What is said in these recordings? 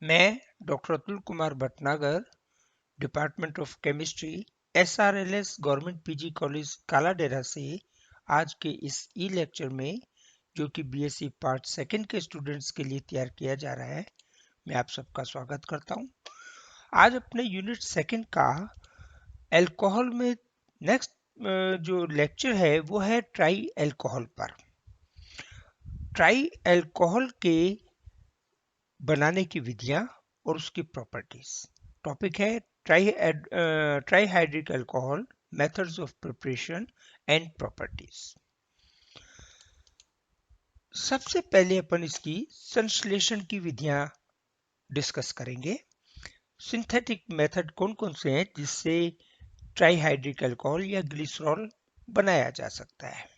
मैं doctor Atul Kumar Bhatnagar, department of chemistry, SRLS government PG college Kaladera से आज के इस ई लेक्चर में, जो कि बीएससी पार्ट सेकंड के स्टूडेंट्स के लिए तैयार किया जा रहा है, मैं आप सबका स्वागत करता हूं। आज अपने यूनिट सेकंड का अल्कोहल में नेक्स्ट जो लेक्चर है वो है ट्राई अल्कोहल पर। ट्राई अल्कोहल के बनाने की विधियां और उसकी प्रॉपर्टीज। टॉपिक है trihydric alcohol, methods of preparation and properties. सबसे पहले अपन इसकी संश्लेषण की विधियां डिस्कस करेंगे। सिंथेटिक मेथड कौन कौन से हैं जिससे ट्राईहाइड्रिक अल्कोहल या ग्लिसरॉल बनाया जा सकता है।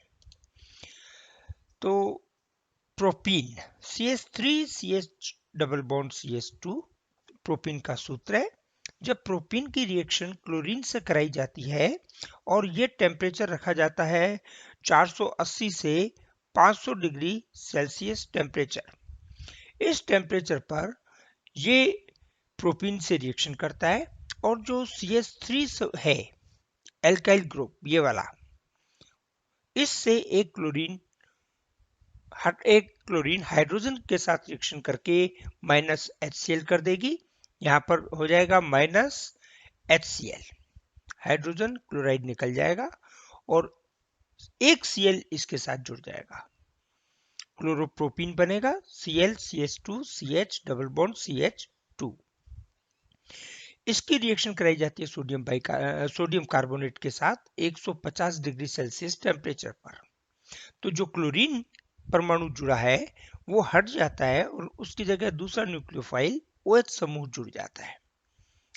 तो propene CH3CH double bond CH2 propene का सूत्र है। जब प्रोपीन की रिएक्शन क्लोरीन से कराई जाती है और ये टेम्परेचर रखा जाता है 480 से 500 डिग्री सेल्सियस टेम्परेचर। इस टेम्परेचर पर ये प्रोपीन से रिएक्शन करता है और जो CH3 है एल्काइल ग्रुप ये वाला, इससे एक क्लोरीन हाइड्रोजन के साथ रिएक्शन करके माइनस HCl कर देगी। यहां पर हो जाएगा माइनस HCl, हाइड्रोजन क्लोराइड निकल जाएगा और एक Cl इसके साथ जुड़ जाएगा, क्लोरोप्रोपीन बनेगा Cl CH2 CH double bond CH2। इसकी रिएक्शन कराई जाती है सोडियम कार्बोनेट के साथ 150 डिग्री सेल्सियस टेम्परेचर पर। तो जो क्लोरीन परमाणु जुड़ा है वो हट जाता है और उसकी जगह दूसरा न्यूक्लियोफाइल OH समूह जुड़ जाता है।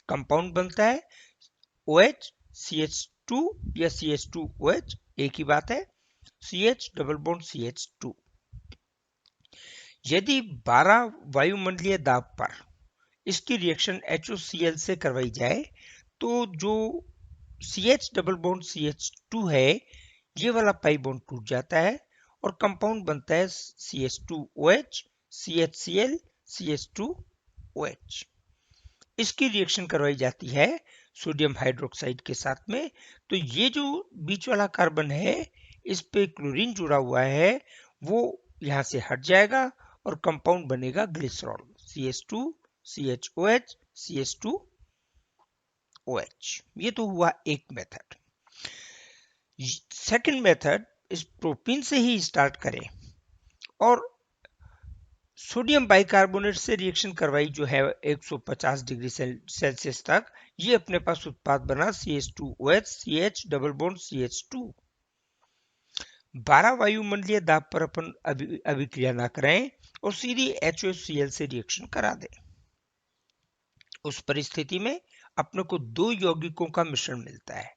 कंपाउंड बनता है OH CH2 या CH2OH, एक ही बात है, CH डबल बॉन्ड CH2। यदि 12 वायुमंडलीय दाब पर इसकी रिएक्शन HOCl से करवाई जाए तो जो CH डबल बॉन्ड CH2 है ये वाला पाई बॉन्ड टूट जाता है और कंपाउंड बनता है CH2OH CHCl CH2OH। इसकी रिएक्शन करवाई जाती है सोडियम हाइड्रोक्साइड के साथ में। तो ये जो बीच वाला कार्बन है इस पे क्लोरीन जुड़ा हुआ है वो यहां से हट जाएगा और कंपाउंड बनेगा ग्लिसरॉल CH2 CHOH CH2OH। ये तो हुआ एक मेथड। सेकंड मेथड, इस प्रोपीन से ही स्टार्ट करें और सोडियम बाइकार्बोनेट से रिएक्शन करवाई जो है 150 डिग्री सेल्सियस तक, ये अपने पास उत्पाद बना CH2OH CH double bond CH2। 12 वायुमंडलीय दाब पर अपन अभिक्रिया ना करें और सीधी HOCl से रिएक्शन करा दें। उस परिस्थिति में अपने को दो यौगिकों का मिश्रण मिलता है,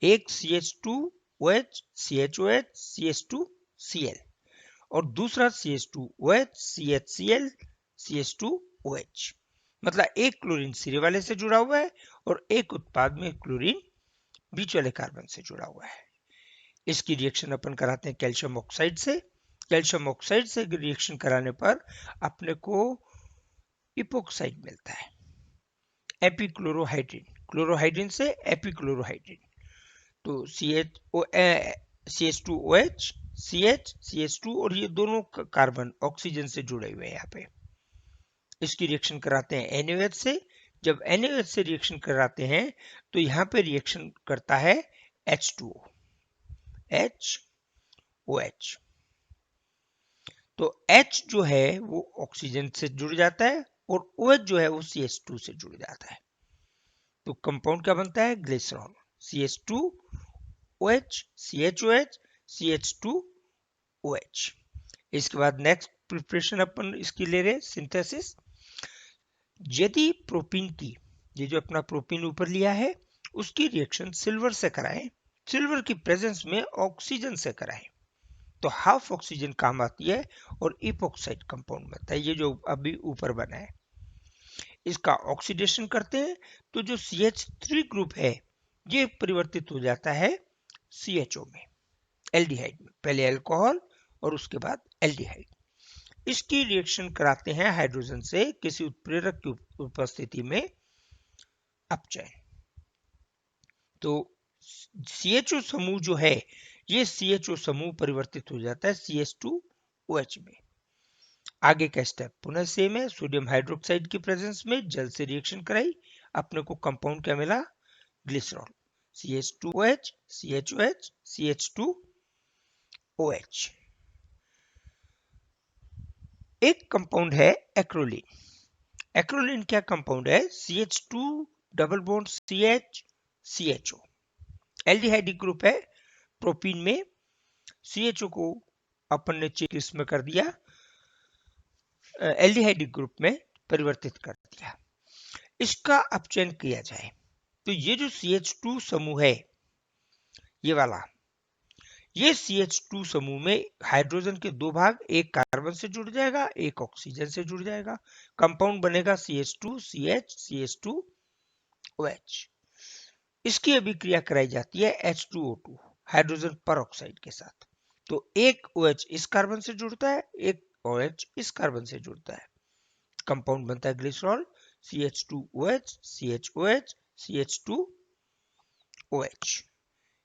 एक CH2OH CHOH CH2Cl और दूसरा CH2OH CHCl CH2OH। मतलब एक क्लोरीन सिरे वाले से जुड़ा हुआ है और एक उत्पाद में क्लोरीन बीच वाले कार्बन से जुड़ा हुआ है। इसकी रिएक्शन अपन कराते हैं कैल्शियम ऑक्साइड से। कैल्शियम ऑक्साइड से रिएक्शन कराने पर अपने को इपोक्साइड मिलता है, एपीक्लोरोहाइड्रिन, क्लोरोहाइड्रिन से एपीक्लोरोहाइड्रिन। तो CH2OH CH CH2 और ये दोनों कार्बन ऑक्सीजन से जुड़े हुए हैं यहाँ पे। इसकी रिएक्शन कराते हैं NaOH से। जब NaOH से रिएक्शन कराते हैं तो यहाँ पे रिएक्शन करता है H2O HOH। तो H जो है वो ऑक्सीजन से जुड़ जाता है और OH जो है वो CH2 से जुड़ जाता है। तो कंपाउंड क्या बनता है, ग्लिसरॉल CH2OH CHOH CH2OH। इसके बाद नेक्स्ट प्रिपरेशन अपन इसकी ले रहे सिंथेसिस। यदि प्रोपीन की, ये जो अपना प्रोपीन ऊपर लिया है उसकी रिएक्शन सिल्वर से कराएं, सिल्वर की प्रेजेंस में ऑक्सीजन से कराएं तो हाफ ऑक्सीजन काम आती है और इपोक्साइड कंपाउंड बनता है, ये जो अभी ऊपर बना है। इसका ऑक्सीडेशन करते हैं तो जो CH3 ग्रुप है ये परिवर्तित हो जाता है CHO में, एल्डिहाइड में, पहले अल्कोहल और उसके बाद एल्डिहाइड। इसकी रिएक्शन कराते हैं हाइड्रोजन से किसी उत्प्रेरक की उपस्थिति में अपचयन। तो CHO समूह जो है, ये CHO समूह परिवर्तित हो जाता है CH2OH में। आगे का स्टेप पुनः सेम है, सोडियम हाइड्रोक्साइड की प्रेजेंस में जल से रिएक्शन कराई, अपने को कंपाउंड क्या मिला, ग्लिसरॉल, CH2OH, CHOH, CH2OH। एक कंपाउंड है एक्रोलीन। एक्रोलीन क्या कंपाउंड है, CH2 double bond CH CHO, aldehydic group है। प्रोपीन में CHO को अपन ने किस में कर दिया, एल्डिहाइडिक ग्रुप में परिवर्तित कर दिया। इसका अपचयन किया जाए तो ये जो CH2 समूह है, ये वाला, ये CH2 समूह में हाइड्रोजन के दो भाग, एक कार्बन से जुड़ जाएगा, एक ऑक्सीजन से जुड़ जाएगा, कंपाउंड बनेगा CH2CH CH2OH। इसकी अभिक्रिया कराई जाती है H2O2 हाइड्रोजन पर ऑक्साइड के साथ। तो एक OH इस कार्बन से जुड़ता है, एक OH इस कार्बन से जुड़ता है, कंपाउंड बनता है ग्लिसरॉल, CH2OH CHOH CH2OH।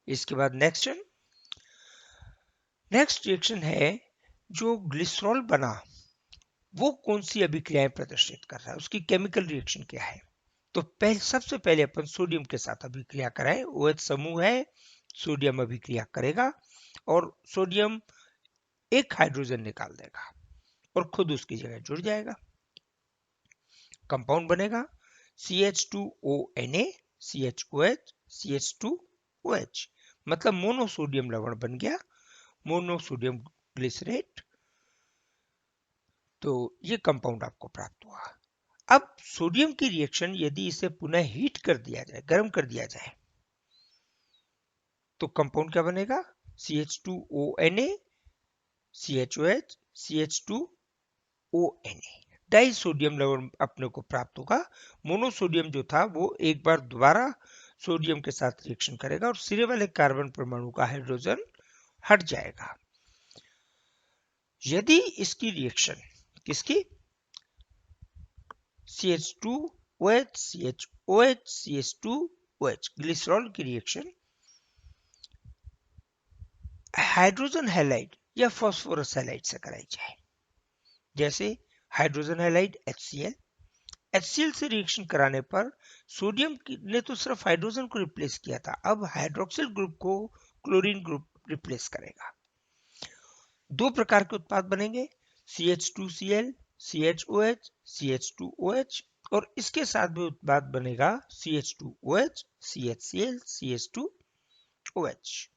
इसके बाद नेक्स्ट रिएक्शन है, जो ग्लिसरॉल बना वो कौन सी अभिक्रियाएं प्रदर्शित कर रहा है, उसकी केमिकल रिएक्शन क्या है। तो सबसे पहले अपन सोडियम के साथ अभिक्रिया कराएं, OH समूह है, सोडियम अभिक्रिया करेगा और सोडियम एक हाइड्रोजन निकाल देगा और खुद उसकी जगह जुड़ जाएगा, कंपाउंड बनेगा CH2ONA CHOH CH2OH, मतलब मोनोसोडियम लवण बन गया, मोनोसोडियम ग्लिसरेट। तो ये कंपाउंड आपको प्राप्त हुआ। अब सोडियम की रिएक्शन यदि इसे पुनः हीट कर दिया जाए, गर्म कर दिया जाए, तो कंपाउंड क्या बनेगा, CH2ONA CHOH CH2ONA, die sodium लवण अपने को प्राप्त होगा। मोनोसोडियम जो था वो एक बार दोबारा सोडियम के साथ रिएक्शन करेगा और सिरे वाले कार्बन परमाणु का हाइड्रोजन हट जाएगा। यदि इसकी रिएक्शन किसकी, CH2OH CHOH CH2OH ग्लिसरॉल की रिएक्शन हाइड्रोजन हैलाइड या फास्फोरस हैलाइड से कराई जाए, जैसे हाइड्रोजन हैलाइड HCl से रिएक्शन कराने पर सोडियम ने तो सिर्फ हाइड्रोजन को रिप्लेस किया था, अब हाइड्रोक्सिल ग्रुप को क्लोरीन ग्रुप रिप्लेस करेगा। दो प्रकार के उत्पाद बनेंगे, CH2Cl CHOH CH2OH, और इसके साथ भी उत्पाद बनेगा CH2OH CHCl CH2OH।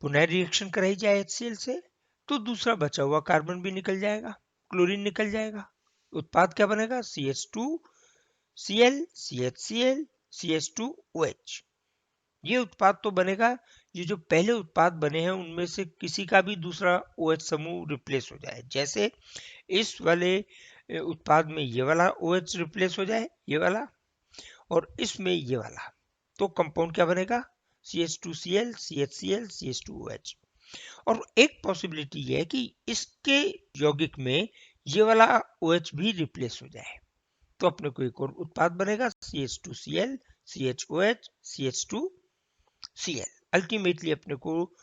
पुनः रिएक्शन कराई जाए HCl से तो दूसरा बचा हुआ कार्बन भी निकल जाएगा, क्लोरीन निकल जाएगा, उत्पाद क्या बनेगा, CH2Cl CHCl CH2OH। ये उत्पाद तो बनेगा, ये जो पहले उत्पाद बने हैं उनमें से किसी का भी दूसरा OH समूह रिप्लेस हो जाए, जैसे इस वाले उत्पाद में ये वाला OH रिप्लेस हो जाए, ये वाला, और इसमें ये वाला, तो कंपाउंड क्या बनेगा, CH2Cl CHCl CH2OH। और एक पॉसिबिलिटी ये है कि इसके यौगिक में ये वाला OH भी रिप्लेस हो जाए, तो अपने को एक और उत्पाद बनेगा CH2Cl CHOH CH2Cl। अल्टीमेटली अपने को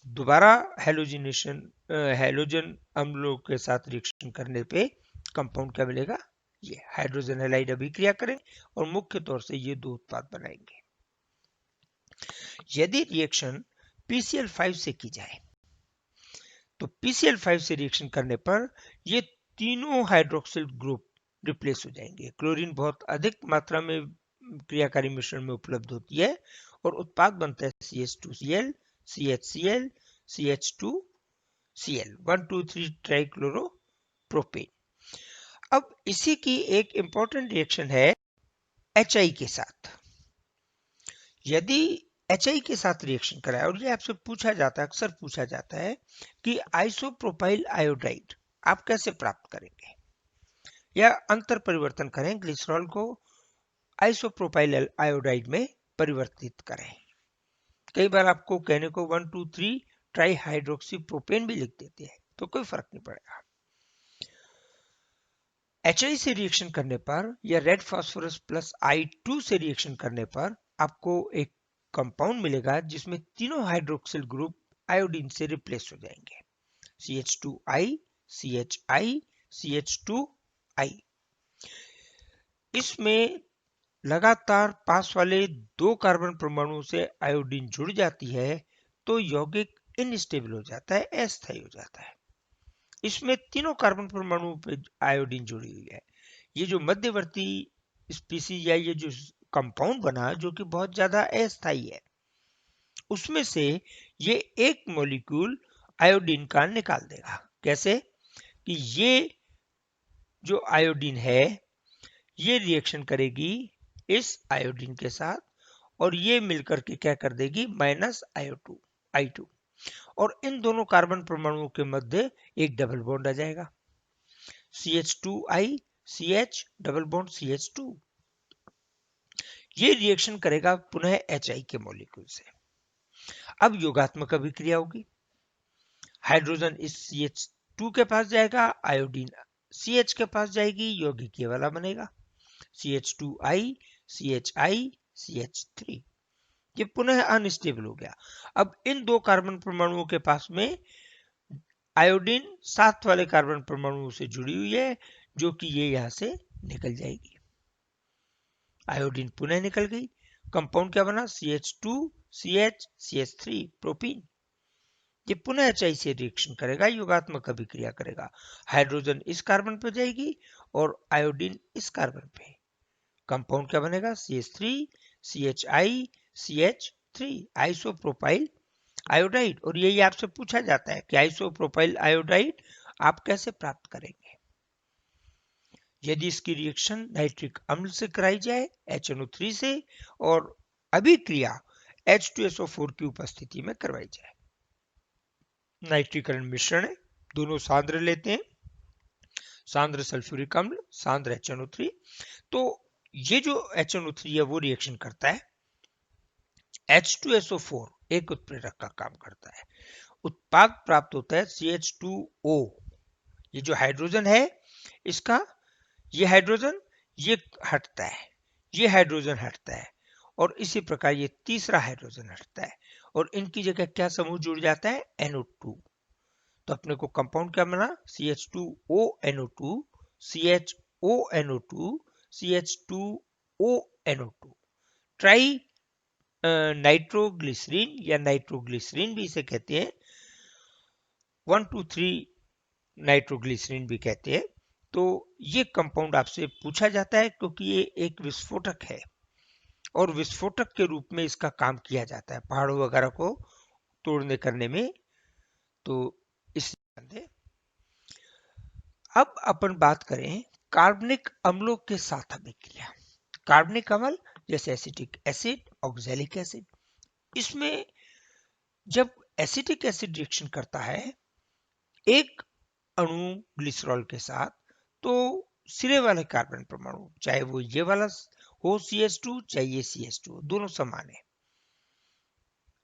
दोबारा हैलोजन अम्लों के साथ रिएक्शन करने पे कंपाउंड क्या मिलेगा, ये हाइड्रोजन हैलाइड अभिक्रिया करें और मुख्य तौर से ये दो उत्पाद बनाएंगे। यदि रिएक्शन PCl5 से की जाए तो PCl5 से रिएक्शन करने पर ये तीनों हाइड्रोक्सिल ग्रुप रिप्लेस हो जाएंगे, क्लोरीन बहुत अधिक मात्रा में क्रियाकारी मिश्रण में उपलब्ध होती है और उत्पाद बनता है CH2Cl CHCl CH2Cl 1,2,3 ट्राइक्लोरोप्रोपेन। अब इसी की एक इंपॉर्टेंट रिएक्शन है HI के साथ। यदि HI के साथ रिएक्शन कराए, और ये आपसे पूछा जाता है, अक्सर पूछा जाता है कि आइसोप्रोपाइल आयोडाइड आप कैसे प्राप्त करेंगे या अंतर परिवर्तन करें, ग्लिसरॉल को आइसोप्रोपाइल आयोडाइड में परिवर्तित करें। कई बार आपको कहने को 1,2,3 ट्राई हाइड्रोक्सी प्रोपेन भी लिख देते हैं, तो कोई फर्क नहीं पड़ेगा। HI से रिएक्शन करने पर या रेड फास्फोरस प्लस I2 से रिएक्शन करने पर आपको एक कंपाउंड मिलेगा जिसमें तीनों हाइड्रोक्सिल ग्रुप आयोडीन से रिप्लेस हो जाएंगे। CH2I, CHI, CH2I। इसमें लगातार पास वाले दो कार्बन परमाणु से आयोडीन जुड़ जाती है तो यौगिक इनस्टेबल हो जाता है, अस्थायी हो जाता है। इसमें तीनों कार्बन परमाणु पे आयोडीन जुड़ी हुई है। ये जो मध्यवर्ती स्पीसीज या ये जो कंपाउंड बना जो कि बहुत ज्यादा अस्थायी है, उसमें से ये एक मॉलिक्यूल आयोडीन का निकाल देगा। कैसे कि ये जो आयोडीन है ये रिएक्शन करेगी इस आयोडीन के साथ और ये मिलकर के क्या कर देगी, माइनस I2 और इन दोनों कार्बन परमाणुओं के मध्य एक डबल बॉन्ड आ जाएगा, CH2I CH double bond CH2। ये रिएक्शन करेगा पुनः HI के मॉलिक्यूल से। अब योगात्मक अभिक्रिया होगी, हाइड्रोजन इस CH2 के पास जाएगा, आयोडीन CH के पास जाएगी, यौगिक ये वाला बनेगा CH2I CHI CH3। ये पुनः अनस्टेबल हो गया। अब इन दो कार्बन परमाणुओं के पास में आयोडीन साथ वाले कार्बन परमाणुओं से जुड़ी हुई है जो कि ये यहां से निकल जाएगी। आयोडीन पुनः निकल गई, कंपाउंड क्या बना, CH2 CH CH3 प्रोपीन। ये पुनः HI से रिएक्शन करेगा, योगात्मक अभिक्रिया करेगा, हाइड्रोजन इस कार्बन पर जाएगी और आयोडीन इस कार्बन पे। कंपाउंड क्या बनेगा, CH3 CHI CH3 isopropyl iodide. और यही आपसे पूछा जाता है कि आइसोप्रोपाइल आयोडाइड आप कैसे प्राप्त करेंगे। यदि इसकी रिएक्शन नाइट्रिक अम्ल से कराई जाए HNO3 से और अभिक्रिया H2SO4 की उपस्थिति में करवाई जाए। नाइट्रीकरण मिश्रण है, दोनों सांद्र लेते हैं, सांद्र सल्फ्यूरिक अम्ल, सांद्र HNO3। तो ये जो HNO3 है वो रिएक्शन करता है, H2SO4 एक उत्प्रेरक का काम करता है, उत्पाद प्राप्त होता है CH2O। ये जो हाइड्रोजन है इसका, ये हाइड्रोजन ये हटता है, ये हाइड्रोजन हटता है और इसी प्रकार ये तीसरा हाइड्रोजन हटता है और इनकी जगह क्या समूह जुड़ जाता है, NO2। तो अपने को कंपाउंड क्या बना, CH2ONO2 CHONO2 CH2ONO2। Try nitroglycerine या नाइट्रोग्लिसरीन भी इसे कहते हैं, 1,2,3 नाइट्रोग्लिसरीन भी कहते हैं। तो ये कंपाउंड आपसे पूछा जाता है क्योंकि ये एक विस्फोटक है और विस्फोटक के रूप में इसका काम किया जाता है पहाड़ों वगैरह को तोड़ने करने में। तो इस अब अपन बात करें कार्बनिक अम्लों के साथ अभिक्रिया। कार्बनिक अम्ल जैसे एसिटिक एसिड, ऑक्सैलिक एसिड, इसमें जब एसिटिक एसिड रिएक्शन करता है एक अणु ग्लिसरॉल के साथ तो सिरे वाले कार्बन परमाणु, चाहे वो ये वाला हो CH2 चाहे ये CH2, दोनों समान है,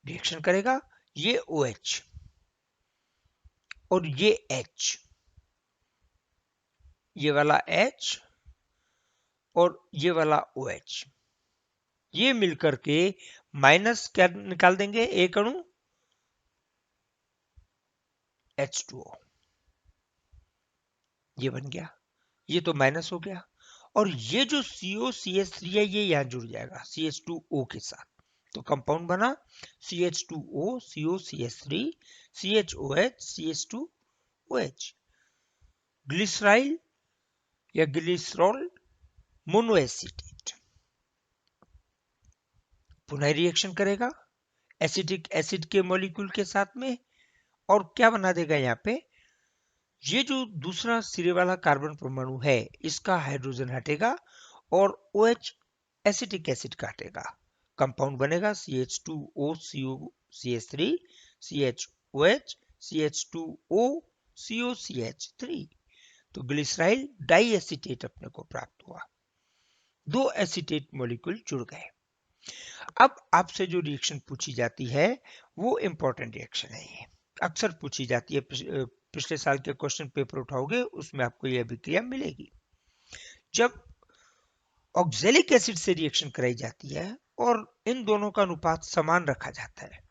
रिएक्शन करेगा, ये OH और ये H, ये वाला H और ये वाला OH, ये मिलकर के माइनस क्या निकाल देंगे, एक अणु H2O, ये बन गया, ये तो माइनस हो गया और ये जो COCH3 है ये यहां जुड़ जाएगा CH2O के साथ। तो कंपाउंड बना CH2O COCH3 CHOH CH2OH। Glyceryl या ग्लिसरॉल मोनोएसिटेट पुनः रिएक्शन करेगा एसिटिक एसिड के मॉलिक्यूल के साथ में और क्या बना देगा, यहाँ पे ये जो दूसरा सिरे वाला कार्बन परमाणु है इसका हाइड्रोजन हटेगा और OH एसिटिक एसिड का हटेगा, कंपाउंड बनेगा CH2O COCH3 CHOH CH2O COCH3। तो ग्लिसराइल डाई एसिटेट अपने को प्राप्त हुआ, दो एसिटेट मॉलिक्यूल जुड़ गए। अब आपसे जो रिएक्शन पूछी जाती है वो इंपॉर्टेंट रिएक्शन है, ये अक्सर पूछी जाती है पिछले साल के क्वेश्चन पेपर उठाओगे उसमें आपको यह अभिक्रिया मिलेगी। जब ऑक्जेलिक एसिड से रिएक्शन कराई जाती है और इन दोनों का अनुपात समान रखा जाता है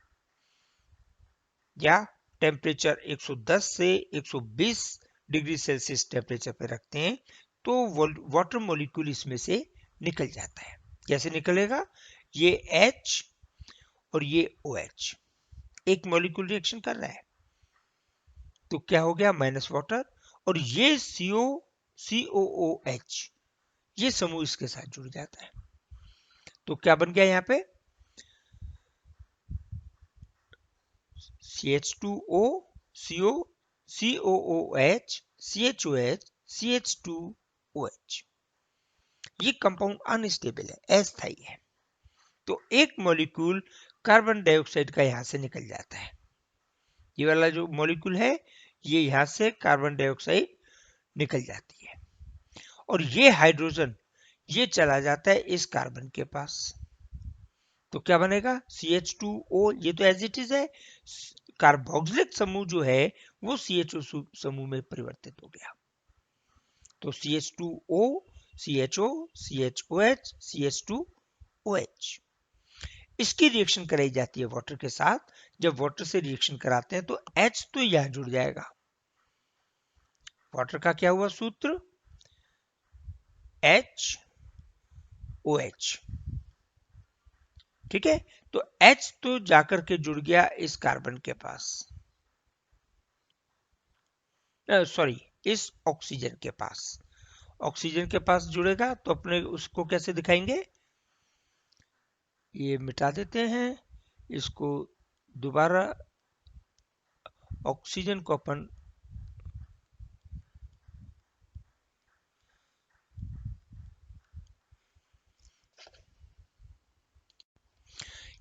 या टेम्परेचर 110 से 120 डिग्री सेल्सियस टेम्परेचर पे रखते हैं तो वाटर मॉलिक्यूल इसमें से निकल जाता है। कैसे निकलेगा? ये H और ये OH एक मॉलिक्यूल रिएक्शन कर रहा है तो क्या हो गया? माइनस वाटर, और ये COOH ये समूह इसके साथ जुड़ जाता है तो क्या बन गया यहाँ पे? CH2O COOH CHOH CH2OH। ये कंपाउंड अनस्टेबल है, अस्थायी है, तो एक मॉलिक्यूल कार्बन डाइऑक्साइड का यहां से निकल जाता है। ये वाला जो मॉलिक्यूल है ये यहां से कार्बन डाइऑक्साइड निकल जाती है और ये हाइड्रोजन ये चला जाता है इस कार्बन के पास तो क्या बनेगा? CH2O ये तो एज इट इज है, कार्बोक्सिलिक समूह जो है वो CHO समूह में परिवर्तित हो गया तो CH2O CHO CHOH CH2OH। इसकी रिएक्शन कराई जाती है वाटर के साथ। जब वाटर से रिएक्शन कराते हैं तो H तो यहां जुड़ जाएगा। वाटर का क्या हुआ सूत्र? HOH। ठीक है, तो H तो जाकर के जुड़ गया इस कार्बन के पास, सॉरी इस ऑक्सीजन के पास। ऑक्सीजन के पास जुड़ेगा तो अपने उसको कैसे दिखाएंगे? ये मिटा देते हैं इसको, दोबारा ऑक्सीजन को अपन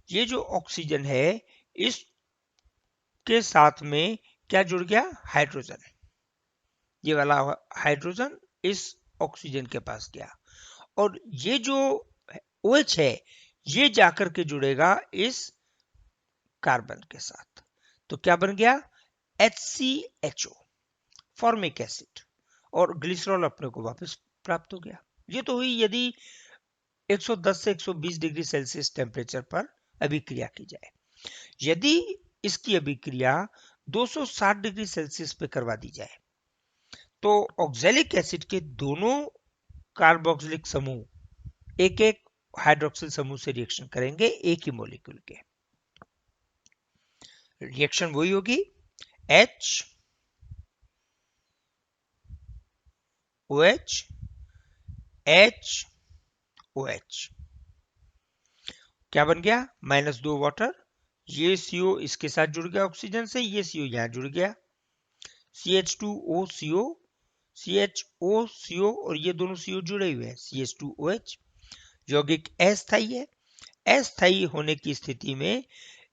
ये जो ऑक्सीजन है इसके साथ में क्या जुड़ गया? हाइड्रोजन। ये वाला हाइड्रोजन इस ऑक्सीजन के पास गया और ये जो OH है ये जाकर के जुड़ेगा इस कार्बन के साथ तो क्या बन गया? HCHO फॉर्मिक एसिड और ग्लिसरॉल अपने को वापस प्राप्त हो गया। ये तो हुई यदि 110 से 120 डिग्री सेल्सियस टेम्परेचर पर अभिक्रिया की जाए। यदि इसकी अभिक्रिया 260 डिग्री सेल्सियस पे करवा दी जाए तो ऑक्जेलिक एसिड के दोनों कार्बोक्सिलिक समूह एक एक हाइड्रोक्सिल समूह से रिएक्शन करेंगे एक ही मॉलिक्यूल के। रिएक्शन वही होगी H OH H OH। क्या बन गया? -2 वाटर, ये CO इसके साथ जुड़ गया ऑक्सीजन से, ये CO यहां जुड़ गया, CH2O CO CHO CO और ये दोनों CO जुड़े हुए हैं CH2OH। यौगिक अस्थायी है, अस्थायी होने की स्थिति में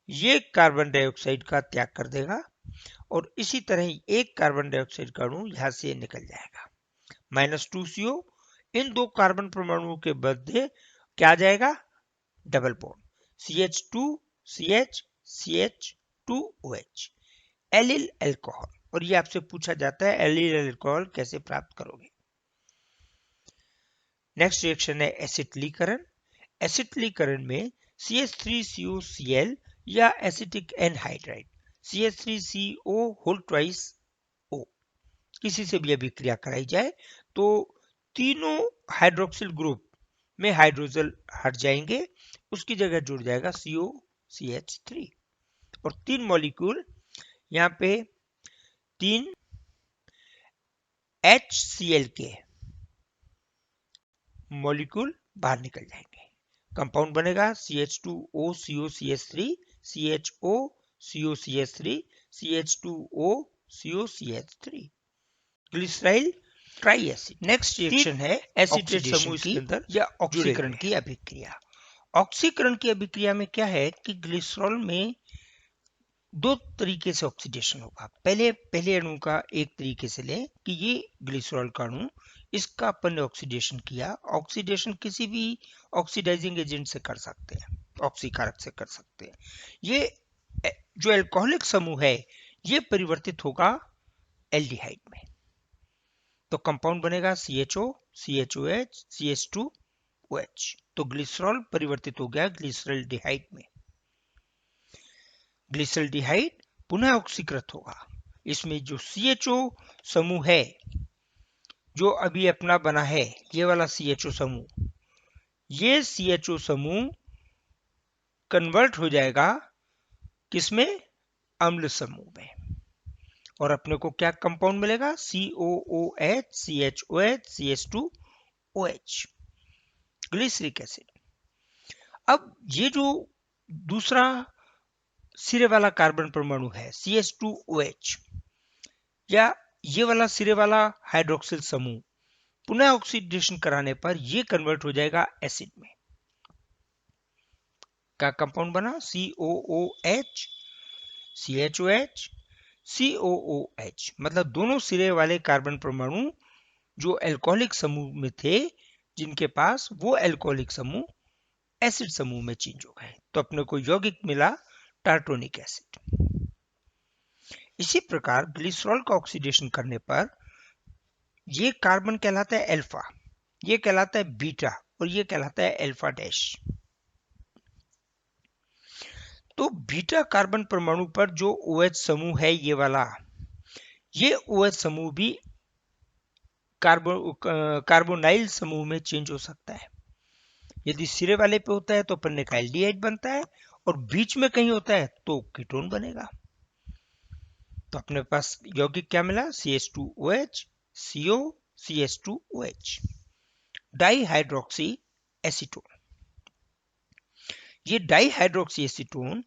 ये कार्बन डाइऑक्साइड का त्याग कर देगा और इसी तरह एक कार्बन डाइऑक्साइड का अणु यहां से निकल जाएगा। -2 CO, इन दो कार्बन परमाणुओं के मध्य क्या आ जाएगा? Double bond CH2 CH CH2OH allyl alcohol. और ये आपसे पूछा जाता है एलिल अल्कोहल कैसे प्राप्त करोगे। नेक्स्ट रिएक्शन है एसिटिलीकरण। एसिटिलीकरण में CH3COCl या acetic anhydride CH3CO whole twice O किसी से भी अभिक्रिया कराई जाए तो तीनों हाइड्रोक्सिल ग्रुप में हाइड्रोजन हट जाएंगे, उसकी जगह जुड़ जाएगा COCH3 और तीन मॉलिक्यूल यहाँ पे तीन HCl के मॉलिक्यूल बाहर निकल जाएंगे। कंपाउंड बनेगा CH2O COCH3 CHO COCH3 CH2O COCH3 glyceryl try acid. Next reaction है एसिटेट समूह के अंदर या ऑक्सीकरण की अभिक्रिया। ऑक्सीकरण की अभिक्रिया में क्या है कि ग्लिसरॉल में दो तरीके से ऑक्सीडेशन होगा। पहले अणु का एक तरीके से लें कि ये ग्लिसरॉल का अणु, इसका अपन ने ऑक्सीडेशन किया। ऑक्सीडेशन किसी भी ऑक्सीडाइजिंग एजेंट से कर सकते हैं, ऑक्सीकारक से कर सकते हैं। ये जो अल्कोहलिक समूह है ये परिवर्तित होगा एल्डिहाइड में। तो कंपाउंड बनेगा CHO, CHOH, CH2OH। तो ग्लिसरॉल परिवर्तित हो गया ग्लिसरल्डिहाइड में। ग्लिसरल्डिहाइड पुनः ऑक्सीकृत होगा। इसमें जो CHO समूह है जो अभी अपना बना है, ये वाला CHO समूह, ये CHO समूह कन्वर्ट हो जाएगा किसमें? अम्ल समूह में। और अपने को क्या कंपाउंड मिलेगा? COOH, CHOH, CH2OH, glyceric acid. अब ये जो दूसरा सिरे वाला कार्बन परमाणु है CH2OH, या ये वाला सिरे वाला हाइड्रोक्सिल समूह, पुनः ऑक्सीडेशन कराने पर ये कन्वर्ट हो जाएगा एसिड में। क्या कंपाउंड बना? COOH, CHOH, COOH। मतलब दोनों सिरे वाले कार्बन परमाणु जो अल्कोहलिक समूह में थे, जिनके पास वो अल्कोहलिक समूह एसिड समूह में चेंज हो गए। तो अपने को यौगिक मिला टार्टोनिक एसिड। इसी प्रकार ग्लिसरॉल का ऑक्सीडेशन करने पर ये कार्बन कहलाता है अल्फा, ये कहलाता है बीटा, और ये कहलाता है अल्फा डैश। तो बीटा कार्बन परमाणु पर जो OH समूह है ये वाला, ये OH समूह भी कार्बोनाइल समूह में चेंज हो सकता है। यदि सिरे वाले पे होता है तो अपन का एल्डिहाइड बनता है, और बीच में कहीं होता है तो कीटोन बनेगा। तो अपने पास यौगिक क्या मिला? CH2OH, CO, CH2OH, dihydroxy acetone. ये डाइहाइड्रोक्सी एसीटोन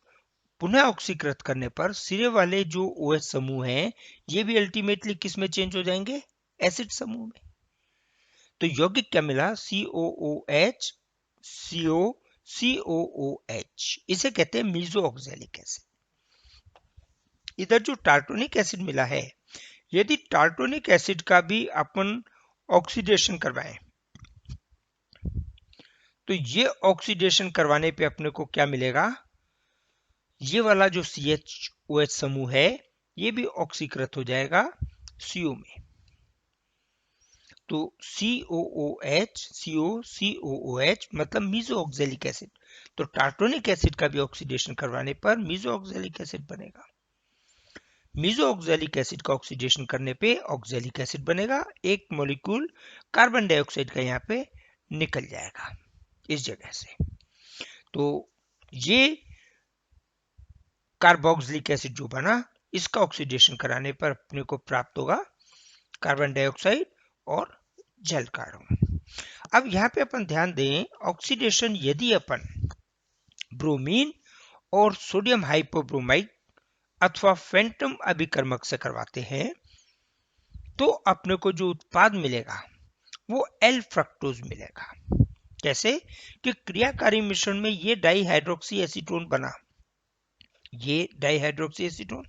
पुनः ऑक्सीकृत करने पर सिरे वाले जो OH समूह हैं, ये भी अल्टीमेटली किस में चेंज हो जाएंगे? एसिड समूह में। तो यौगिक क्या मिला? COOH, CO, COOH। इसे कहते हैं मीसो ऑक्सैलिक एसिड। इधर जो टार्टोनिक एसिड मिला है, यदि टार्टोनिक एसिड का भी अपन ऑक्सीडेशन करवाएं, तो ये ऑक्सीडेशन करवाने पे अपने को क्या मिलेगा? ये वाला जो CHOH समूह है, ये भी ऑक्सीकृत हो जाएगा CO में। तो COOH, CO, COOH मतलब मीसो ऑक्सैलिक एसिड। तो टार्टोनिक एसिड का भी ऑक्सीडेशन करवाने पर मीसो ऑक्सैलिक एसिड बनेगा। मीसो ऑक्सैलिक एसिड का ऑक्सीडेशन करने पे ऑक्सैलिक एसिड बनेगा। एक मॉलिक्यूल कार्बन डाइऑक्साइड का यहाँ पे निकल जाएगा इस जगह से। तो ये कार्बोक्सिलिक एसिड जो बना, इसका ऑक्सीडेशन कराने पर अपने को प्राप्त होगा कार्बन डाइऑक्साइड और जल का अणु। अब यहाँ पे अपन ध्यान दें, ऑक्सीडेशन यदि अपन ब्रोमीन और सोडियम हाइपोब्रोमाइड अथवा फैंटम अभिकर्मक से करवाते हैं, तो अपने को जो उत्पाद मिलेगा वो एल फ्रक्टोज मिलेगा। कैसे? कि क्रियाकारी मिश्रण में ये डाइहाइड्रोक्सी एसीटोन बना, ये डाइहाइड्रोक्सी एसीटोन,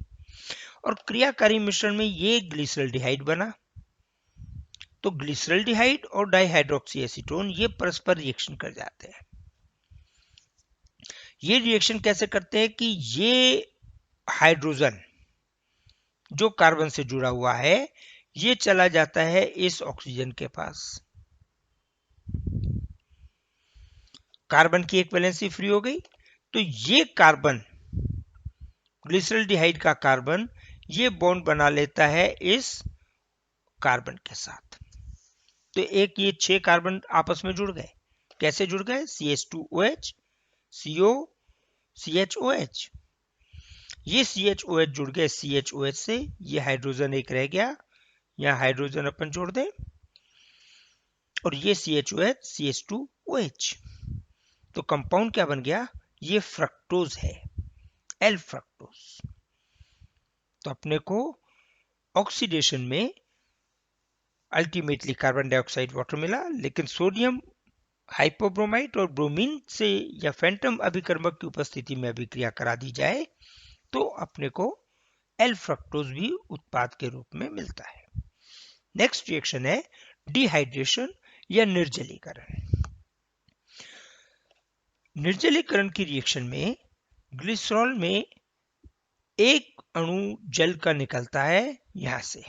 और क्रियाकारी मिश्रण में ये ग्लिसरल्डिहाइड बना। तो ग्लिसरल्डिहाइड और डाइहाइड्रोक्सी एसीटोन ये परस्पर रिएक्शन कर जाते हैं। ये रिएक्शन कैसे करते हैं? कि ये हाइड्रोजन जो कार्बन से जुड़ा हुआ है, ये चला जाता है इस ऑक्सीजन के पास। कार्बन की एक वैलेंसी फ्री हो गई, तो ये कार्बन, ग्लिसरल्डिहाइड का कार्बन, ये बॉन्ड बना लेता है इस कार्बन के साथ। तो एक ये 6 कार्बन आपस में जुड़ गए। कैसे जुड़ गए? CH2OH, CO, CHOH। ये CHOH जुड़ गए CHOH से, ये हाइड्रोजन एक रह गया, यहाँ हाइड्रोजन अपन जोड़ दें, और ये CHOH, CH2OH। तो कंपाउंड क्या बन गया? ये फ्रक्टोज है, एल फ्रक्टोज। तो अपने को ऑक्सीडेशन में अल्टीमेटली कार्बन डाइऑक्साइड वाटर मिला, लेकिन सोडियम हाइपोब्रोमाइड और ब्रोमीन से या फैंटम अभिकर्मक की उपस्थिति में अभिक्रिया करा दी जाए तो अपने को एल फ्रक्टोज भी उत्पाद के रूप में मिलता है। नेक्स्ट रिएक्शन है डिहाइड्रेशन या निर्जलीकरण। निर्जलीकरण की रिएक्शन में ग्लिसरॉल में एक अणु जल का निकलता है यहां से,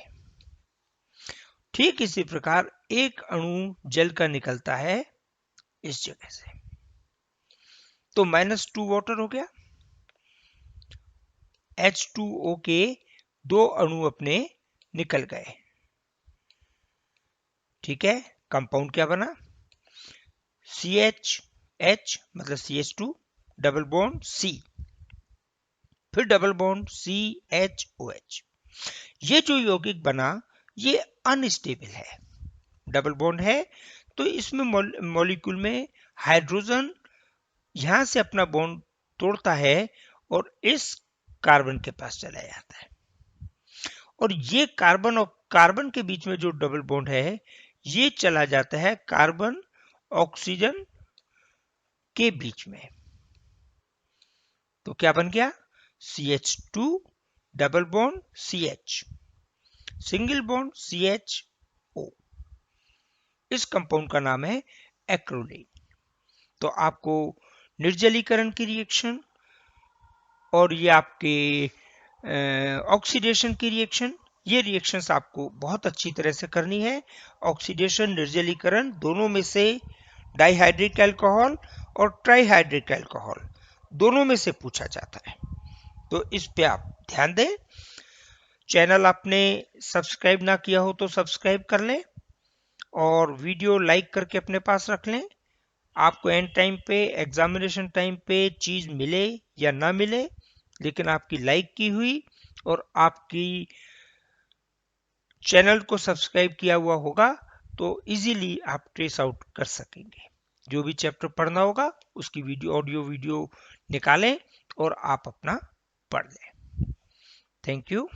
ठीक इसी प्रकार एक अणु जल का निकलता है इस जगह से, तो -2 वाटर हो गया। H2O के 2 अणु अपने निकल गए। ठीक है, कंपाउंड क्या बना? CH मतलब CH2 डबल बॉन्ड C, फिर डबल बॉन्ड CHOH। ये जो यौगिक बना ये अनस्टेबल है, डबल बॉन्ड है तो इसमें मॉलिक्यूल में हाइड्रोजन यहां से अपना बॉन्ड तोड़ता है और इस कार्बन के पास चला जाता है, और ये कार्बन और कार्बन के बीच में जो डबल बॉन्ड है ये चला जाता है कार्बन ऑक्सीजन के बीच में। तो क्या बन गया? CH2 double bond CH, single bond CHO। इस कंपाउंड का नाम है एक्रोलीन। तो आपको निर्जलीकरण की रिएक्शन और ये आपके ऑक्सीडेशन की रिएक्शन, ये रिएक्शंस आपको बहुत अच्छी तरह से करनी है। ऑक्सीडेशन, निर्जलीकरण दोनों में से डाइहाइड्रिक अल्कोहल और ट्राइहाइड्रिक अल्कोहल दोनों में से पूछा जाता है, तो इस पे आप ध्यान दें। चैनल आपने सब्सक्राइब ना किया हो तो सब्सक्राइब कर लें और वीडियो लाइक करके अपने पास रख लें। आपको एंड टाइम पे, एग्जामिनेशन टाइम पे चीज मिले या ना मिले, लेकिन आपकी लाइक की हुई और आपकी चैनल को सब्सक्राइब किया हुआ होगा तो इजीली आप ट्रेस आउट कर सकेंगे। जो भी चैप्टर पढ़ना होगा उसकी वीडियो, ऑडियो वीडियो निकालें और आप अपना पढ़ लें। Thank you.